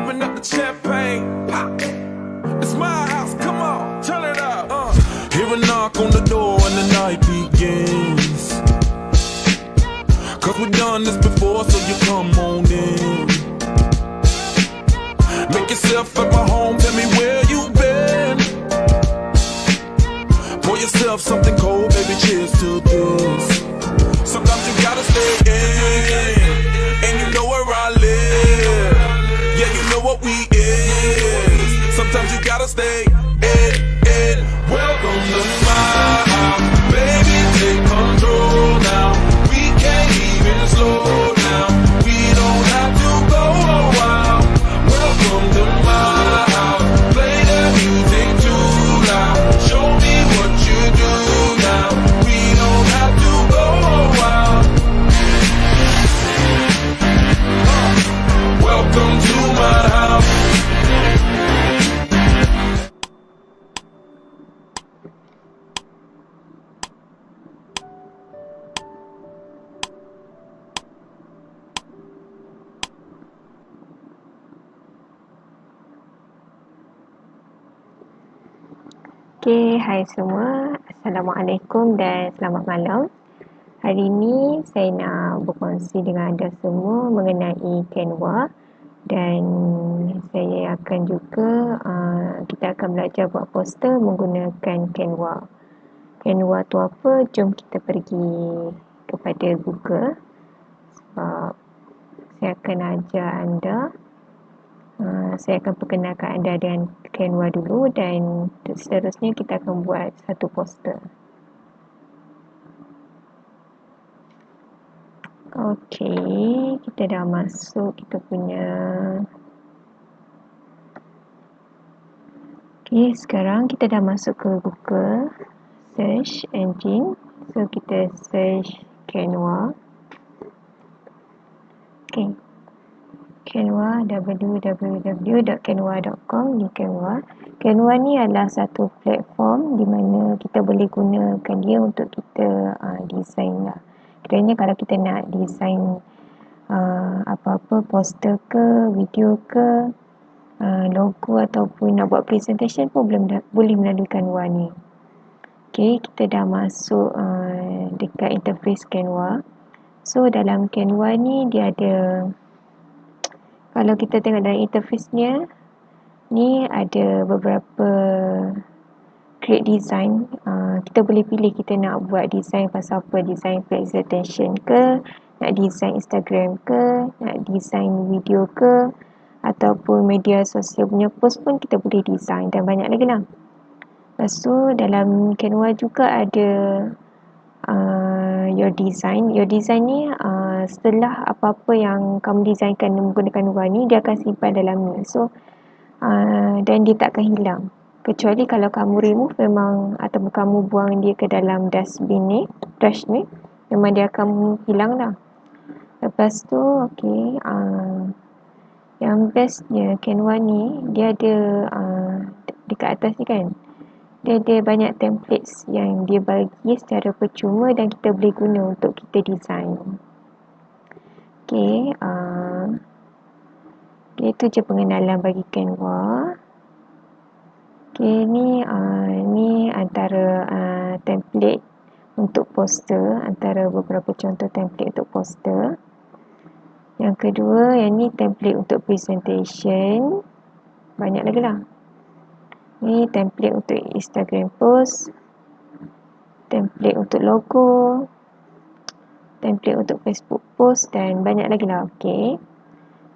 open up the champagne. Pop. It's my house, come on, turn it up. Hear a knock on the door and the night begins. Cause we've done this before, so you come on in. Make yourself at my home, tell me where you been. Pour yourself something cold, baby, cheers to this. Sometimes you gotta stay in, and you know where I live. Yeah, you know what we is. Sometimes you gotta stay in. Welcome to my house, baby, take control now. We can't even slow down. We don't have to go a while. Welcome to my house, play the music too loud. Show me what you do now. We don't have to go a while. Welcome to my house. Okay, hai semua. Assalamualaikum dan selamat malam. Hari ini saya nak berkongsi dengan anda semua mengenai Canva dan saya akan juga kita akan belajar buat poster menggunakan Canva. Canva tu apa? Jom kita pergi kepada Google sebab saya akan ajar anda. Saya akan perkenalkan anda dengan Canva dulu dan seterusnya kita akan buat satu poster. Okey, kita dah masuk kita punya. Okey, sekarang kita dah masuk ke Google search engine. So kita search Canva. Okey. Canva, www.canva.com ni Canva. Canva ni adalah satu platform di mana kita boleh gunakan dia untuk kita design lah. Kiranya kalau kita nak design apa-apa poster ke, video ke, logo ataupun nak buat presentation pun boleh melalui Canva ni. Okay, kita dah masuk dekat interface Canva. So dalam Canva ni dia ada, kalau kita tengok dalam interface-nya, ni ada beberapa create design. Kita boleh pilih kita nak buat design pasal apa, design presentation ke, nak design Instagram ke, nak design video ke, ataupun media sosial punya post pun kita boleh design dan banyak lagi lah. Lepas tu dalam Canva juga ada your design. Your design ni setelah apa-apa yang kamu designkan menggunakan Canva ni, dia akan simpan dalam ni. So dan dia tak akan hilang. Kecuali kalau kamu remove memang, ataupun kamu buang dia ke dalam dustbin ni, trash ni, memang dia akan hilang lah. Lepas tu okey, yang bestnya Canva ni, dia ada dekat atas ni kan, dia ada banyak templates yang dia bagi secara percuma dan kita boleh guna untuk kita design. Okey, itu je pengenalan bagi Canva. Okey, ni antara template untuk poster, antara beberapa contoh template untuk poster. Yang kedua, yang ni template untuk presentation. Banyak lagi lah. Ni template untuk Instagram post, template untuk logo, template untuk Facebook post dan banyak lagi lah. Okey.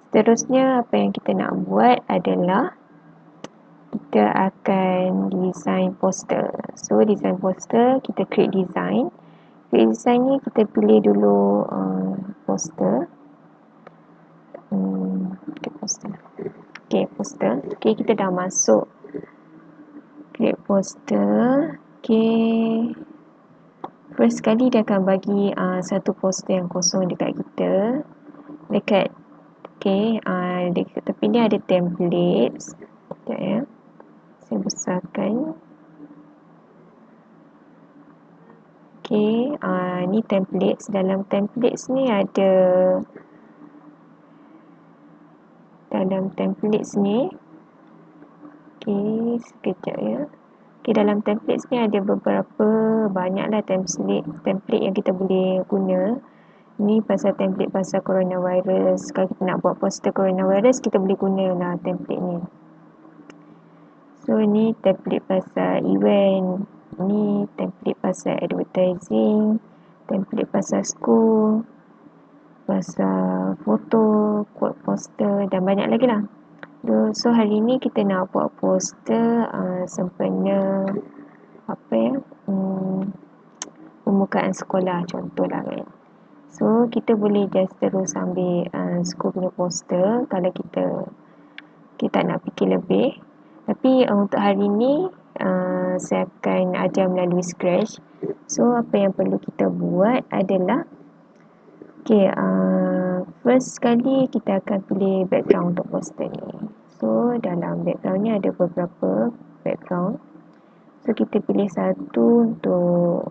Seterusnya apa yang kita nak buat adalah kita akan design poster. So design poster, kita create design. Create design ni kita pilih dulu poster. Poster. Okey, poster. Okey, kita dah masuk create poster. Okey. First sekali dia akan bagi satu poster yang kosong dekat kita. Dekat dekat tepi ni ada templates. Sekejap ya. Saya besarkan. Okey, ni templates. Dalam templates ni ada dalam templates ni. Okey, sekejap ya. Okey, dalam templates ni ada beberapa banyaklah template yang kita boleh guna. Ni pasal template pasal coronavirus. Kalau kita nak buat poster coronavirus, kita boleh gunalah template ni. So ni template pasal event, ni template pasal advertising, template pasal school, pasal foto, quote poster dan banyak lagi lah. So hari ni kita nak buat poster sempena pembukaan sekolah contohlah kan. So kita boleh just terus ambil school punya poster kalau kita nak fikir lebih. Tapi untuk hari ni saya akan ajar melalui Scratch. So apa yang perlu kita buat adalah first sekali kita akan pilih background untuk poster ni. So dalam background ni ada beberapa background. So kita pilih satu untuk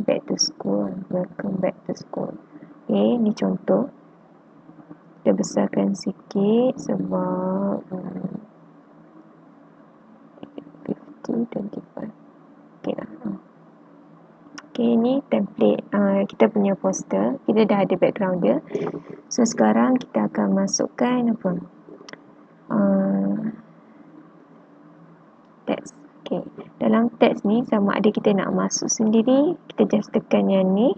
back to school. Welcome back to school. Ni contoh. Kita besarkan sikit sebab 50-25. Ni template kita punya poster. Kita dah ada background dia. So sekarang kita akan masukkan teks. Dalam teks ni sama ada kita nak masuk sendiri, kita just tekan yang ni,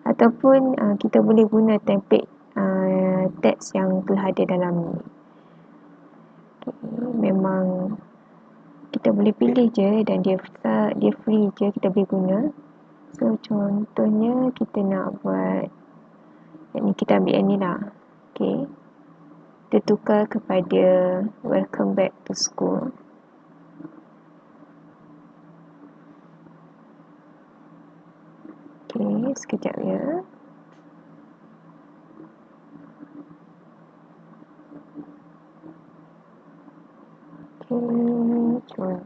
ataupun kita boleh guna template teks yang telah ada dalam ni. Memang kita boleh pilih je dan dia free je, kita boleh guna. So contohnya kita nak buat yang ni, kita ambil yang ni lah. Kita tukar kepada welcome back to school. Sekejap ya. Contoh.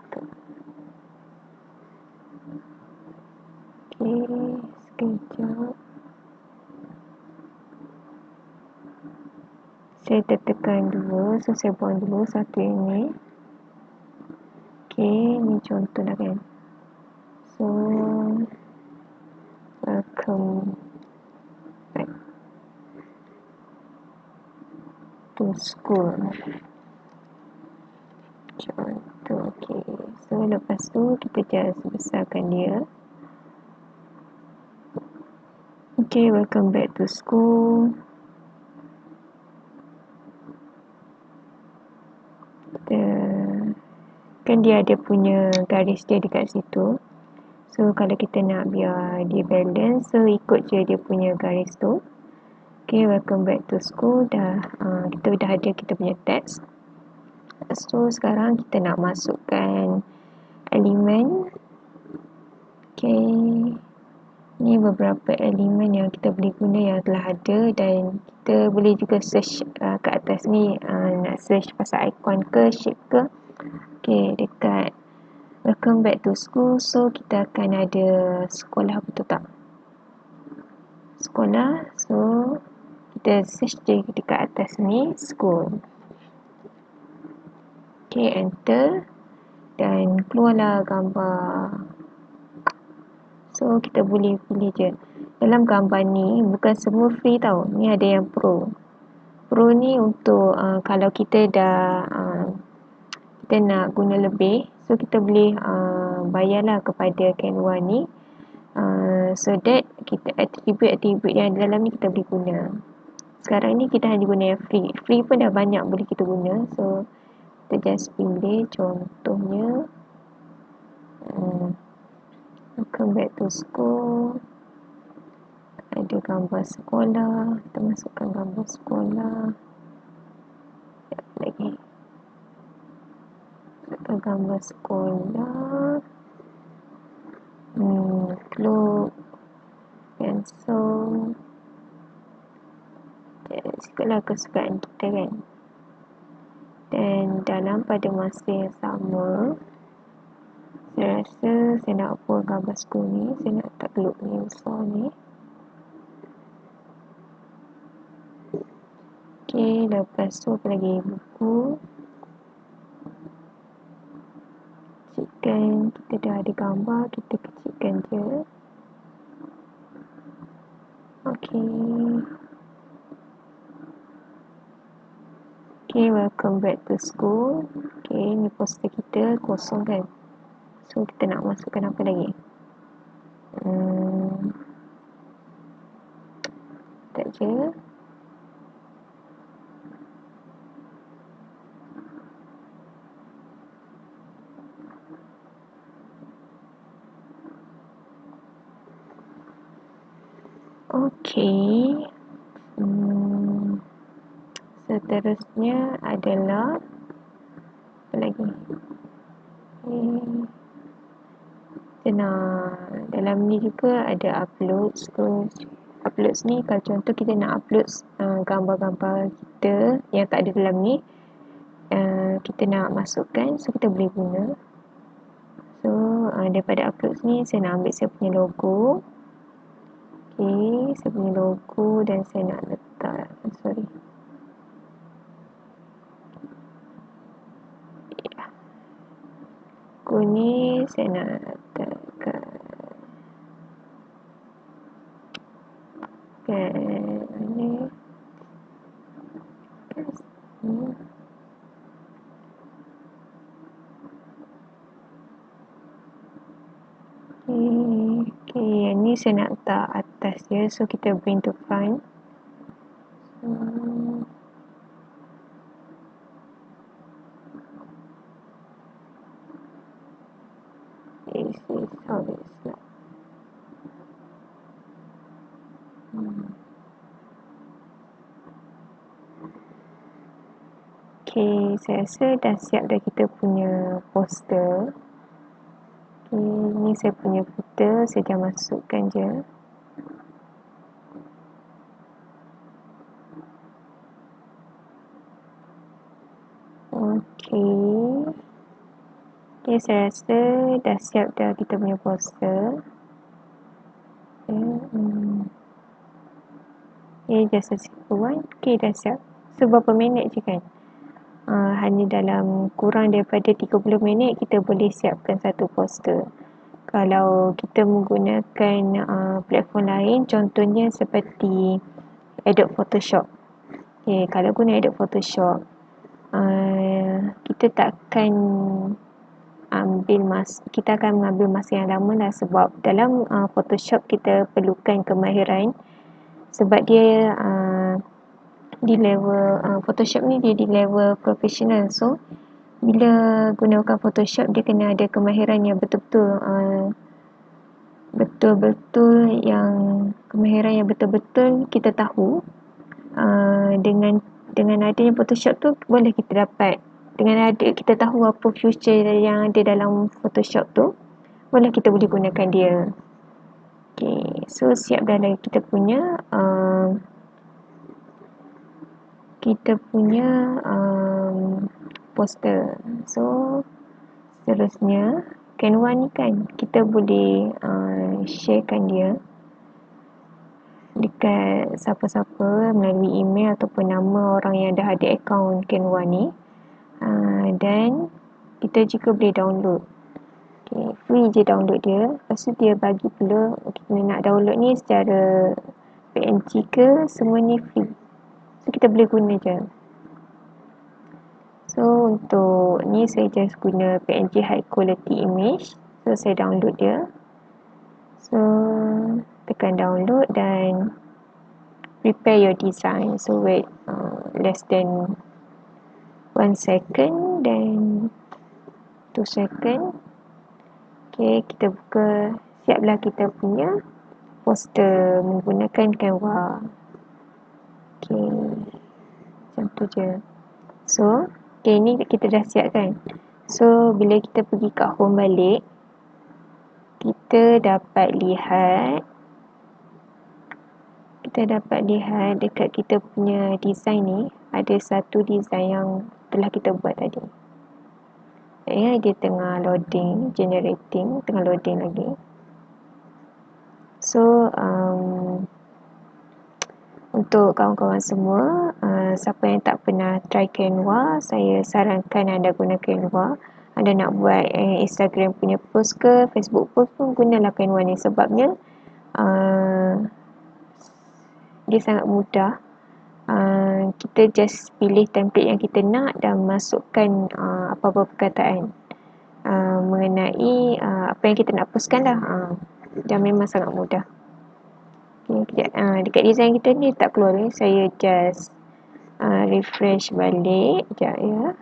Sekejap. Saya tekan dulu, so saya buang dulu satu ini. Ni contoh lah kan. So welcome back to school. Contoh. So lepas tu kita just besarkan dia. Welcome back to school. Kan dia ada punya garis dia dekat situ. So kalau kita nak biar dia balance, so ikut je dia punya garis tu. Welcome back to school. Kita dah ada kita punya teks. So sekarang kita nak masukkan elemen. Ni beberapa elemen yang kita boleh guna yang telah ada, dan kita boleh juga search kat atas ni, nak search pasal icon ke shape ke. Dekat welcome back to school, so kita akan ada sekolah, betul tak? Sekolah, so kita search je dekat atas ni, school. Enter, dan keluarlah gambar. So kita boleh pilih je. Dalam gambar ni bukan semua free tau. Ni ada yang pro. Pro ni untuk kalau kita dah kita nak guna lebih, so kita boleh bayarlah kepada Canva ni, so that kita attribute yang dalam ni kita boleh guna. Sekarang ni kita hanya guna yang free. Free pun dah banyak boleh kita guna. So kita just pilih contohnya welcome back to school. Ada gambar sekolah. Kita masukkan gambar sekolah. Lagi masukkan gambar sekolah. Globe, pencil. Ikutlah kesukaan kita kan. Dan dalam pada masa yang sama, saya rasa saya nak buat gambar school ni. Saya nak letak globe ni besar ni. Okey, lepas tu apa lagi? Buku. Kecilkan, kita dah ada gambar, kita kecilkan je. Okey. Okay, welcome back to school. Okay, ni poster kita kosong kan. So, kita nak masukkan apa lagi? Tak je. Okay. Seterusnya adalah apa lagi? Dalam ni juga ada uploads. Uploads ni kalau contoh kita nak upload gambar-gambar kita yang tak ada dalam ni, kita nak masukkan, so kita boleh guna. So daripada uploads ni saya nak ambil saya punya logo. Okay, saya punya logo dan saya nak letak, logo ni saya nak letakkan ni. Okay, yang ni saya nak letak atas dia, so kita bring to front. This is how it's like. Okay, saya rasa dah siap dah kita punya poster. Okay, ni saya punya footer, saya dah masukkan je. Okay, saya rasa dah siap dah kita punya poster. Okay, just a simple one. Okay, dah siap. So, berapa minit je kan? Hanya dalam kurang daripada 30 minit kita boleh siapkan satu poster. Kalau kita menggunakan platform lain, contohnya seperti Adobe Photoshop. Okay, kalau guna Adobe Photoshop, kita takkan kita akan mengambil masa yang lama lah, sebab dalam Photoshop kita perlukan kemahiran, sebab dia di level Photoshop ni dia di level profesional. So bila gunakan Photoshop dia kena ada kemahiran yang betul-betul yang kemahiran yang betul-betul kita tahu. Dengan adanya Photoshop tu boleh kita dapat, dengan ada kita tahu apa feature yang ada dalam Photoshop tu, boleh gunakan dia. Okay, so siap dah lagi kita punya poster. So seterusnya Canva ni kan kita boleh sharekan dia dekat siapa-siapa melalui email ataupun nama orang yang dah ada akaun Canva ni, dan kita juga boleh download. Okay, free je download dia. Lepas tu dia bagi pula kita nak download ni secara PNG ke, semua ni free. So kita boleh guna je. So untuk ni saya just guna PNG high quality image. So saya download dia. So tekan download dan prepare your design. So wait less than 1 second then 2 second. Okay, kita buka, siaplah kita punya poster menggunakan Canva. Okay, macam tu je. So okay, ni kita dah siap kan. So bila kita pergi kat home balik, kita dapat lihat dekat kita punya design ni ada satu design yang telah kita buat tadi. Dia tengah loading, tengah loading lagi. So untuk kawan-kawan semua, siapa yang tak pernah try Canva, saya sarankan anda guna Canva. Anda nak buat Instagram punya post ke, Facebook post pun gunalah Canva ni, sebabnya dia sangat mudah. Kita just pilih template yang kita nak dan masukkan apa-apa perkataan mengenai apa yang kita nak postkan lah. Dan memang sangat mudah. Okay, dekat design kita ni tak keluar ni, saya just refresh balik sekejap ya.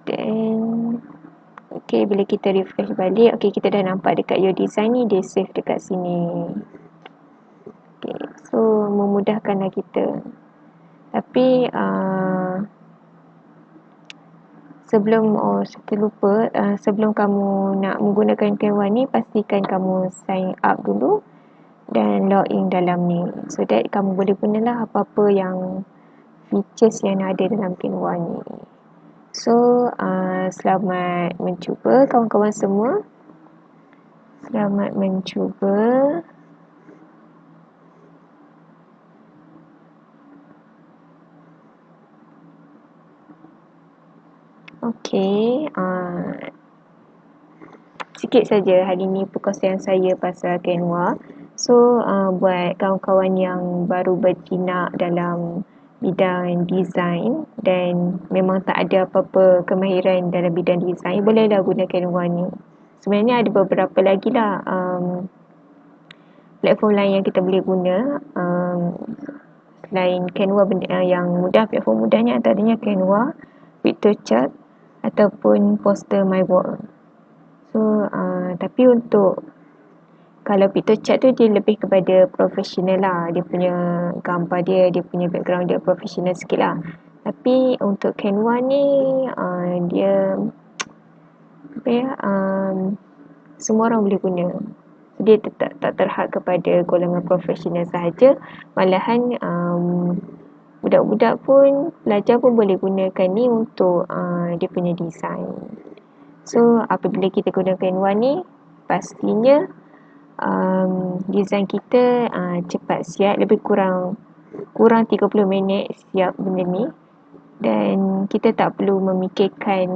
Then okay, bila kita refresh balik, okay, kita dah nampak dekat your design ni, dia save dekat sini. Okay, so memudahkanlah kita. Tapi sebelum kamu nak menggunakan Canva ni, pastikan kamu sign up dulu dan login dalam ni, so that kamu boleh gunalah apa-apa yang features yang ada dalam Canva ni. So selamat mencuba kawan-kawan semua. Selamat mencuba. Okey, sikit saja hari ni perkongsian saya pasal Canva. So buat kawan-kawan yang baru berjinak dalam bidang design dan memang tak ada apa-apa kemahiran dalam bidang design, bolehlah guna Canva ni. Sebenarnya ada beberapa lagi lah platform lain yang kita boleh guna selain Canva. Yang mudah, platform mudahnya antaranya Canva, Pictochart ataupun Poster My Work. So tapi untuk kalau Pictochart tu dia lebih kepada profesional lah, dia punya gambar dia punya background dia profesional sikit lah. Tapi untuk Canva ni dia apa ya, semua orang boleh guna. Dia tak terhad kepada golongan profesional sahaja, malahan budak-budak pun, pelajar pun boleh gunakan ni untuk dia punya design. So apabila kita guna Canva ni, pastinya design kita cepat siap, lebih kurang 30 minit siap benda ni, dan kita tak perlu memikirkan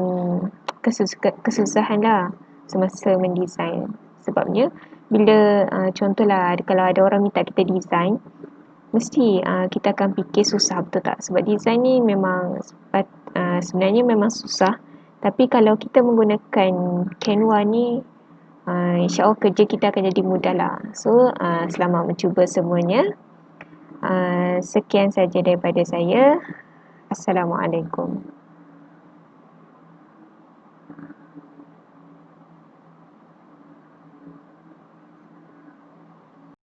kesusahan lah semasa mendesign. Sebabnya bila contohlah kalau ada orang minta kita design, mesti kita akan fikir susah, betul tak? Sebab design ni memang sebenarnya memang susah, tapi kalau kita menggunakan Canva ni, insya-Allah kerja kita akan jadi mudah lah. So selamat mencuba semuanya. Sekian saja daripada saya. Assalamualaikum.